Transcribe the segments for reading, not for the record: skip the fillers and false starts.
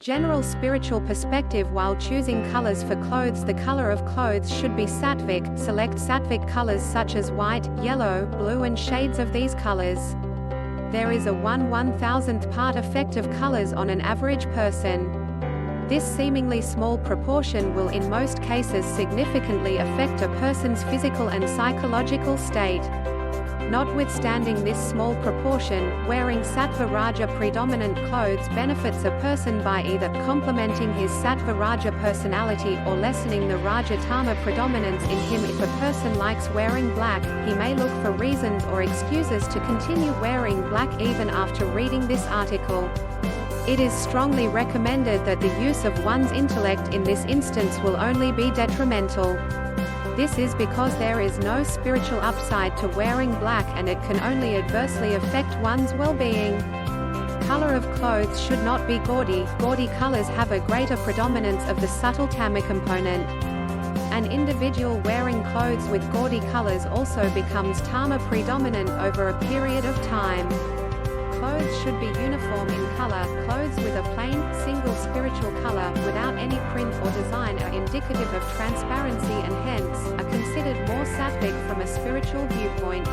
General spiritual perspective. While choosing colors for clothes, the color of clothes should be sattvik. Select sattvik colors such as white, yellow, blue and shades of these colors. There is a 1/1000th part effect of colors on an average person. This seemingly small proportion will in most cases significantly affect a person's physical and psychological state. Notwithstanding this small proportion, wearing sattva raja predominant clothes benefits a person by either complementing his sattva raja personality or lessening the raja tama predominance in him. If a person likes wearing black, he may look for reasons or excuses to continue wearing black even after reading this article. It is strongly recommended that the use of one's intellect in this instance will only be detrimental. This is because there is no spiritual upside to wearing black and it can only adversely affect one's well-being. Color of clothes should not be gaudy. Gaudy colors have a greater predominance of the subtle tama component. An individual wearing clothes with gaudy colors also becomes tama predominant over a period of time. Clothes should be uniform in color. Clothes with a plain, single spiritual color, without any print or design, are indicative of transparency and hence, are considered more sattvik from a spiritual viewpoint.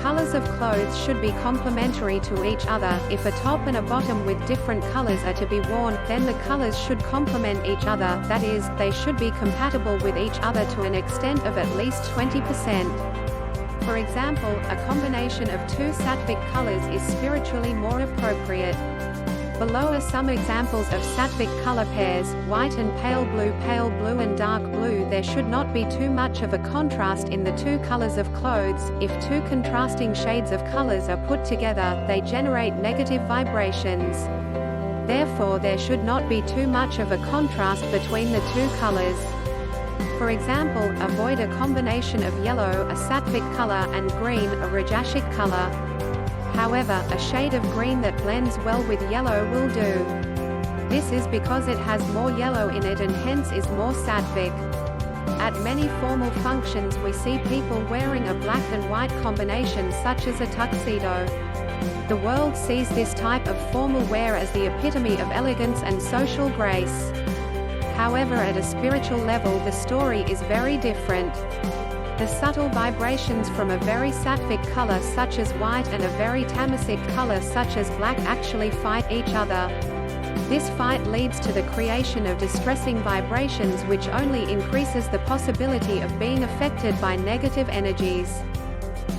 Colors of clothes should be complementary to each other. If a top and a bottom with different colors are to be worn, then the colors should complement each other, that is, they should be compatible with each other to an extent of at least 20%. For example, a combination of two sattvik colors is spiritually more appropriate. Below are some examples of sattvik color pairs: white and pale blue and dark blue. There should not be too much of a contrast in the two colors of clothes. If two contrasting shades of colors are put together, they generate negative vibrations. Therefore, there should not be too much of a contrast between the two colors. For example, avoid a combination of yellow, a sattvik color, and green, a rajasik color. However, a shade of green that blends well with yellow will do. This is because it has more yellow in it and hence is more sattvik. At many formal functions we see people wearing a black and white combination such as a tuxedo. The world sees this type of formal wear as the epitome of elegance and social grace. However, at a spiritual level the story is very different. The subtle vibrations from a very sattvik color such as white and a very tamasic color such as black actually fight each other. This fight leads to the creation of distressing vibrations which only increases the possibility of being affected by negative energies.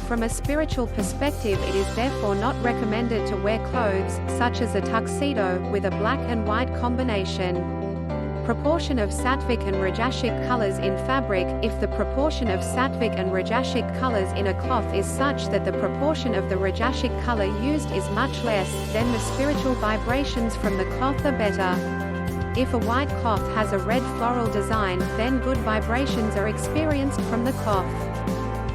From a spiritual perspective, it is therefore not recommended to wear clothes, such as a tuxedo, with a black and white combination. Proportion of sattvik and rajasik colors in fabric. If the proportion of sattvik and rajasik colors in a cloth is such that the proportion of the rajasik color used is much less, then the spiritual vibrations from the cloth are better. If a white cloth has a red floral design, then good vibrations are experienced from the cloth.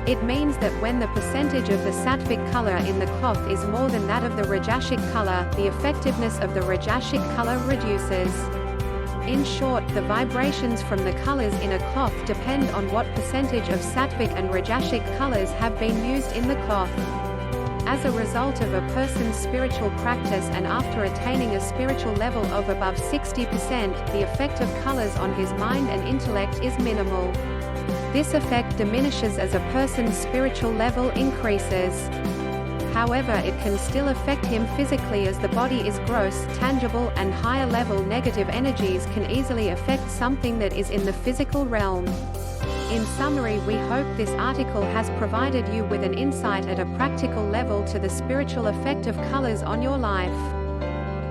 It means that when the percentage of the sattvik color in the cloth is more than that of the rajasik color, the effectiveness of the rajasik color reduces. In short, the vibrations from the colors in a cloth depend on what percentage of sattvik and rajasik colors have been used in the cloth. As a result of a person's spiritual practice and after attaining a spiritual level of above 60%, the effect of colors on his mind and intellect is minimal. This effect diminishes as a person's spiritual level increases. However, it can still affect him physically as the body is gross, tangible, and higher level negative energies can easily affect something that is in the physical realm. In summary, we hope this article has provided you with an insight at a practical level to the spiritual effect of colors on your life.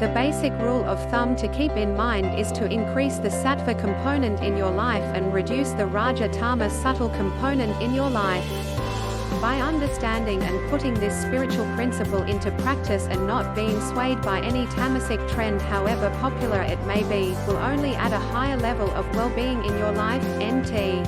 The basic rule of thumb to keep in mind is to increase the sattva component in your life and reduce the raja-tama subtle component in your life. By understanding and putting this spiritual principle into practice and not being swayed by any tamasic trend however popular it may be, will only add a higher level of well-being in your life. NT.